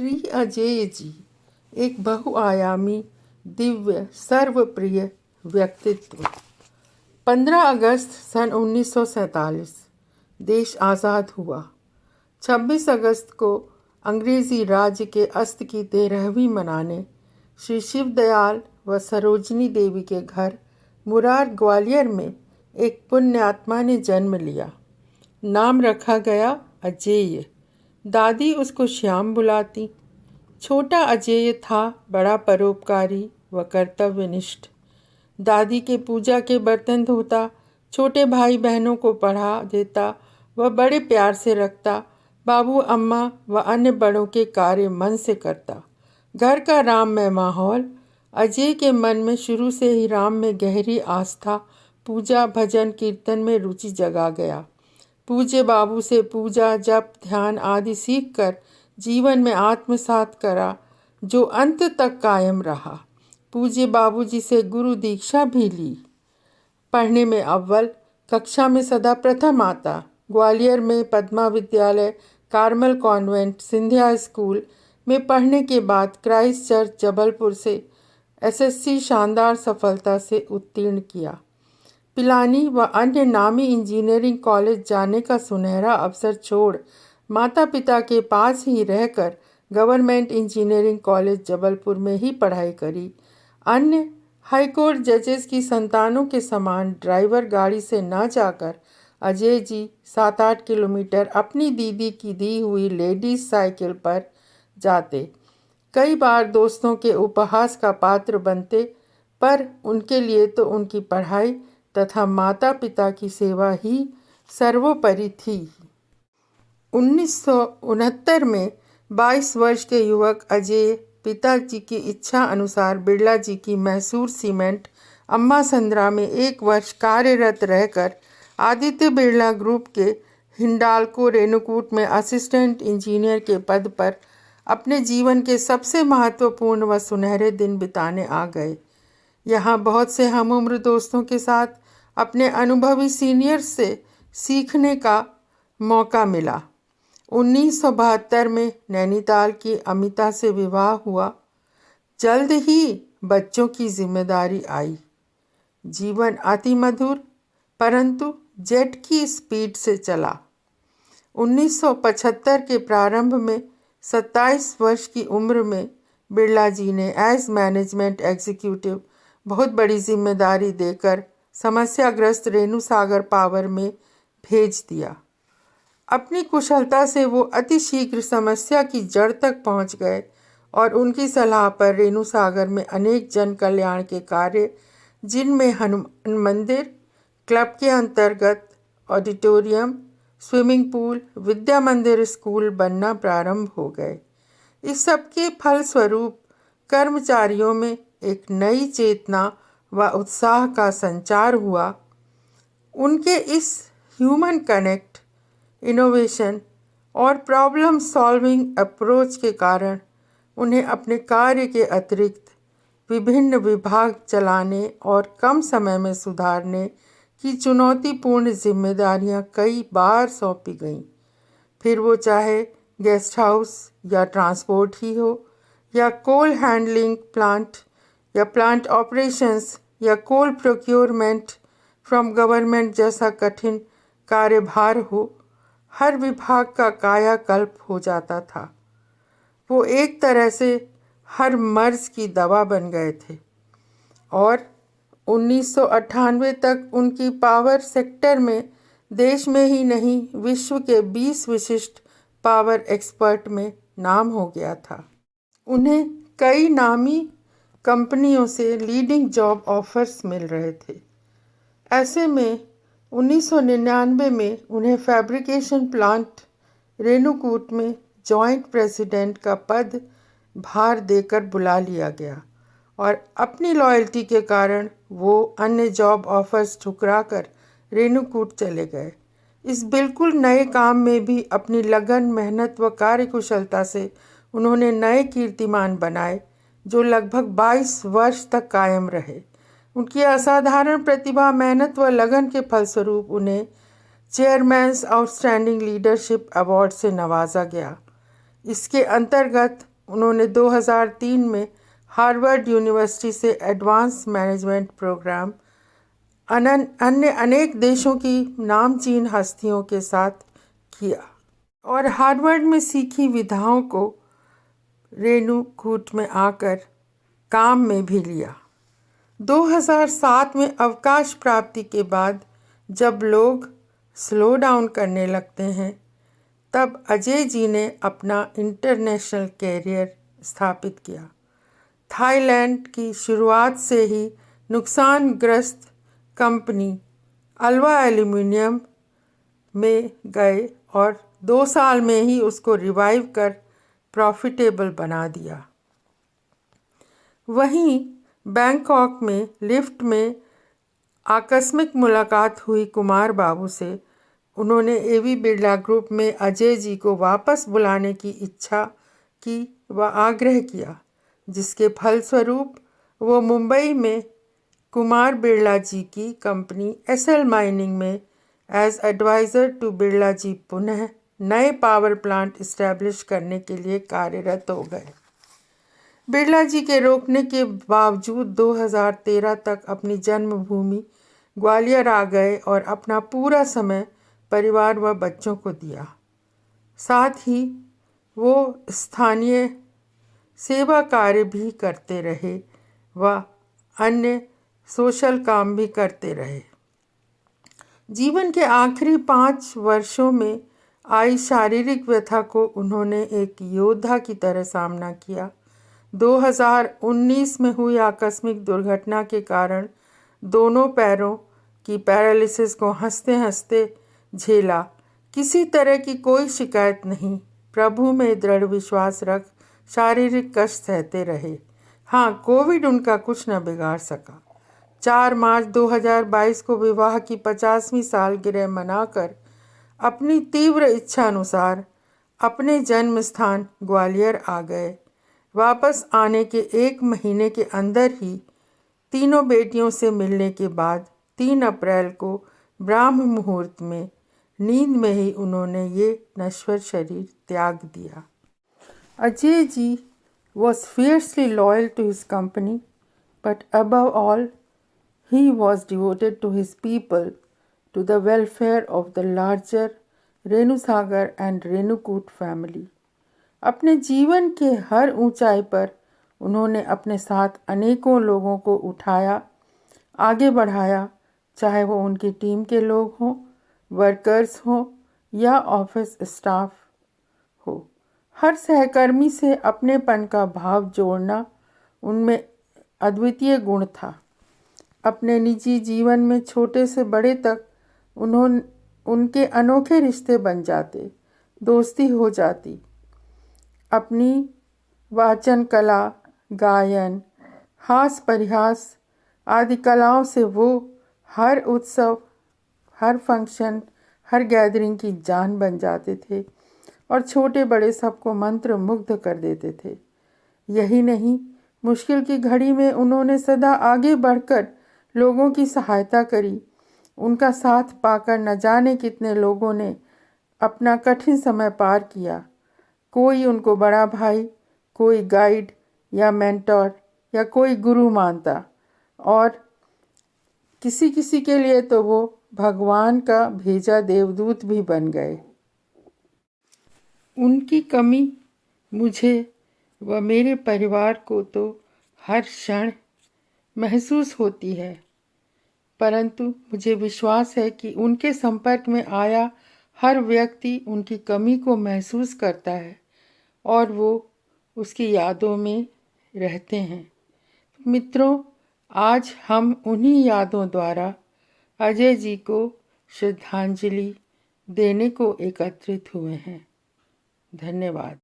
श्री अजय जी एक बहुआयामी, दिव्य, सर्वप्रिय व्यक्तित्व। 15 अगस्त सन 1947 देश आज़ाद हुआ। 26 अगस्त को अंग्रेज़ी राज्य के अस्त की 13वीं मनाने श्री शिवदयाल व सरोजनी देवी के घर मुरार ग्वालियर में एक पुण्यात्मा ने जन्म लिया। नाम रखा गया अजेय। दादी उसको श्याम बुलाती। छोटा अजेय था बड़ा परोपकारी व कर्तव्यनिष्ठ। दादी के पूजा के बर्तन धोता, छोटे भाई बहनों को पढ़ा देता व बड़े प्यार से रखता। बाबू अम्मा व अन्य बड़ों के कार्य मन से करता। घर का राममय माहौल। अजय के मन में शुरू से ही राम में गहरी आस्था, पूजा, भजन, कीर्तन में रुचि जगा गया। पूज्य बाबू से पूजा, जप, ध्यान आदि सीखकर जीवन में आत्मसात करा, जो अंत तक कायम रहा। पूज्य बाबूजी से गुरु दीक्षा भी ली। पढ़ने में अव्वल, कक्षा में सदा प्रथम आता। ग्वालियर में पद्मा विद्यालय, कार्मल कॉन्वेंट, सिंधिया स्कूल में पढ़ने के बाद क्राइस्ट चर्च जबलपुर से एसएससी शानदार सफलता से उत्तीर्ण किया। पिलानी व अन्य नामी इंजीनियरिंग कॉलेज जाने का सुनहरा अवसर छोड़ माता पिता के पास ही रहकर गवर्नमेंट इंजीनियरिंग कॉलेज जबलपुर में ही पढ़ाई करी। अन्य हाईकोर्ट जजेस की संतानों के समान ड्राइवर गाड़ी से न जाकर अजय जी 7-8 किलोमीटर अपनी दीदी की दी हुई लेडीज साइकिल पर जाते। कई बार दोस्तों के उपहास का पात्र बनते, पर उनके लिए तो उनकी पढ़ाई तथा माता पिता की सेवा ही सर्वोपरि थी। 1969 में 22 वर्ष के युवक अजय पिताजी की इच्छा अनुसार बिरला जी की मैसूर सीमेंट अम्मा संद्रा में 1 वर्ष कार्यरत रहकर आदित्य बिरला ग्रुप के हिंडाल्को रेणुकूट में असिस्टेंट इंजीनियर के पद पर अपने जीवन के सबसे महत्वपूर्ण व सुनहरे दिन बिताने आ गए। यहाँ बहुत से हमउम्र दोस्तों के साथ अपने अनुभवी सीनियर्स से सीखने का मौका मिला। 1972 में नैनीताल की अमिता से विवाह हुआ। जल्द ही बच्चों की जिम्मेदारी आई। जीवन अति मधुर परंतु जेट की स्पीड से चला। 1975 के प्रारंभ में 27 वर्ष की उम्र में बिरला जी ने एज मैनेजमेंट एग्जीक्यूटिव बहुत बड़ी जिम्मेदारी देकर समस्याग्रस्त रेणु सागर पावर में भेज दिया। अपनी कुशलता से वो अति शीघ्र समस्या की जड़ तक पहुंच गए और उनकी सलाह पर रेणु सागर में अनेक जन कल्याण के कार्य, जिनमें हनुमान मंदिर, क्लब के अंतर्गत ऑडिटोरियम, स्विमिंग पूल, विद्या मंदिर स्कूल बनना प्रारंभ हो गए। इस सब के फलस्वरूप कर्मचारियों में एक नई चेतना व उत्साह का संचार हुआ। उनके इस ह्यूमन कनेक्ट, इनोवेशन और प्रॉब्लम सॉल्विंग अप्रोच के कारण उन्हें अपने कार्य के अतिरिक्त विभिन्न विभाग चलाने और कम समय में सुधारने की चुनौतीपूर्ण जिम्मेदारियां कई बार सौंपी गईं। फिर वो चाहे गेस्ट हाउस या ट्रांसपोर्ट ही हो, या कोल हैंडलिंग प्लांट, या प्लांट ऑपरेशंस, या कोल प्रोक्योरमेंट फ्रॉम गवर्नमेंट जैसा कठिन कार्यभार हो, हर विभाग का कायाकल्प हो जाता था। वो एक तरह से हर मर्ज की दवा बन गए थे और 1998 तक उनकी पावर सेक्टर में देश में ही नहीं विश्व के 20 विशिष्ट पावर एक्सपर्ट में नाम हो गया था। उन्हें कई नामी कंपनियों से लीडिंग जॉब ऑफर्स मिल रहे थे। ऐसे में 1999 में उन्हें फैब्रिकेशन प्लांट रेणुकूट में जॉइंट प्रेसिडेंट का पद भार देकर बुला लिया गया और अपनी लॉयल्टी के कारण वो अन्य जॉब ऑफर्स ठुकराकर रेणुकूट चले गए। इस बिल्कुल नए काम में भी अपनी लगन, मेहनत व कार्यकुशलता से उन्होंने नए कीर्तिमान बनाए, जो लगभग 22 वर्ष तक कायम रहे। उनकी असाधारण प्रतिभा, मेहनत व लगन के फलस्वरूप उन्हें चेयरमैन्स आउटस्टैंडिंग लीडरशिप अवार्ड से नवाजा गया। इसके अंतर्गत उन्होंने 2003 में हार्वर्ड यूनिवर्सिटी से एडवांस मैनेजमेंट प्रोग्राम अन्य अनेक देशों की नामचीन हस्तियों के साथ किया और हार्वर्ड में सीखी विधाओं को रेणुकूट में आकर काम में भी लिया। 2007 में अवकाश प्राप्ति के बाद जब लोग स्लो डाउन करने लगते हैं, तब अजय जी ने अपना इंटरनेशनल कैरियर स्थापित किया। थाईलैंड की शुरुआत से ही नुकसानग्रस्त कंपनी अल्वा एल्यूमिनियम में गए और 2 साल में ही उसको रिवाइव कर प्रॉफिटेबल बना दिया। वहीं बैंकॉक में लिफ्ट में आकस्मिक मुलाकात हुई कुमार बाबू से। उन्होंने एवी बिरला ग्रुप में अजय जी को वापस बुलाने की इच्छा की व आग्रह किया, जिसके फलस्वरूप वो मुंबई में कुमार बिरला जी की कंपनी एसएल माइनिंग में एज एडवाइज़र टू बिरला जी पुनः नए पावर प्लांट इस्टेब्लिश करने के लिए कार्यरत हो गए। बिरला जी के रोकने के बावजूद 2013 तक अपनी जन्मभूमि ग्वालियर आ गए और अपना पूरा समय परिवार व बच्चों को दिया। साथ ही वो स्थानीय सेवा कार्य भी करते रहे व अन्य सोशल काम भी करते रहे। जीवन के आखिरी 5 वर्षों में आई शारीरिक व्यथा को उन्होंने एक योद्धा की तरह सामना किया। 2019 में हुई आकस्मिक दुर्घटना के कारण दोनों पैरों की पैरालिसिस को हंसते हंसते झेला। किसी तरह की कोई शिकायत नहीं। प्रभु में दृढ़ विश्वास रख शारीरिक कष्ट सहते रहे। हाँ, कोविड उनका कुछ न बिगाड़ सका। 4 मार्च 2022 को विवाह की 50वीं सालगिरह मनाकर अपनी तीव्र इच्छा अनुसार अपने जन्म स्थान ग्वालियर आ गए। वापस आने के 1 महीने के अंदर ही तीनों बेटियों से मिलने के बाद 3 अप्रैल को ब्राह्म मुहूर्त में नींद में ही उन्होंने ये नश्वर शरीर त्याग दिया। Ajay ji was fiercely loyal to his company, but above all, he was devoted to his people, to the welfare of the larger Renusagar and Renukut family. अपने जीवन के हर ऊंचाई पर उन्होंने अपने साथ अनेकों लोगों को उठाया, आगे बढ़ाया, चाहे वो उनकी टीम के लोग हों, वर्कर्स हों या ऑफिस स्टाफ हो। हर सहकर्मी से अपनेपन का भाव जोड़ना उनमें अद्वितीय गुण था। अपने निजी जीवन में छोटे से बड़े तक उनके अनोखे रिश्ते बन जाते, दोस्ती हो जाती। अपनी वाचन कला, गायन, हास परिहास आदि कलाओं से वो हर उत्सव, हर फंक्शन, हर गैदरिंग की जान बन जाते थे और छोटे बड़े सबको मंत्र मुग्ध कर देते थे। यही नहीं, मुश्किल की घड़ी में उन्होंने सदा आगे बढ़कर लोगों की सहायता करी। उनका साथ पाकर न जाने कितने लोगों ने अपना कठिन समय पार किया। कोई उनको बड़ा भाई, कोई गाइड या मेंटोर या कोई गुरु मानता और किसी के लिए तो वो भगवान का भेजा देवदूत भी बन गए। उनकी कमी मुझे व मेरे परिवार को तो हर क्षण महसूस होती है, परंतु मुझे विश्वास है कि उनके संपर्क में आया हर व्यक्ति उनकी कमी को महसूस करता है और वो उसकी यादों में रहते हैं। मित्रों, आज हम उन्हीं यादों द्वारा अजय जी को श्रद्धांजलि देने को एकत्रित हुए हैं। धन्यवाद।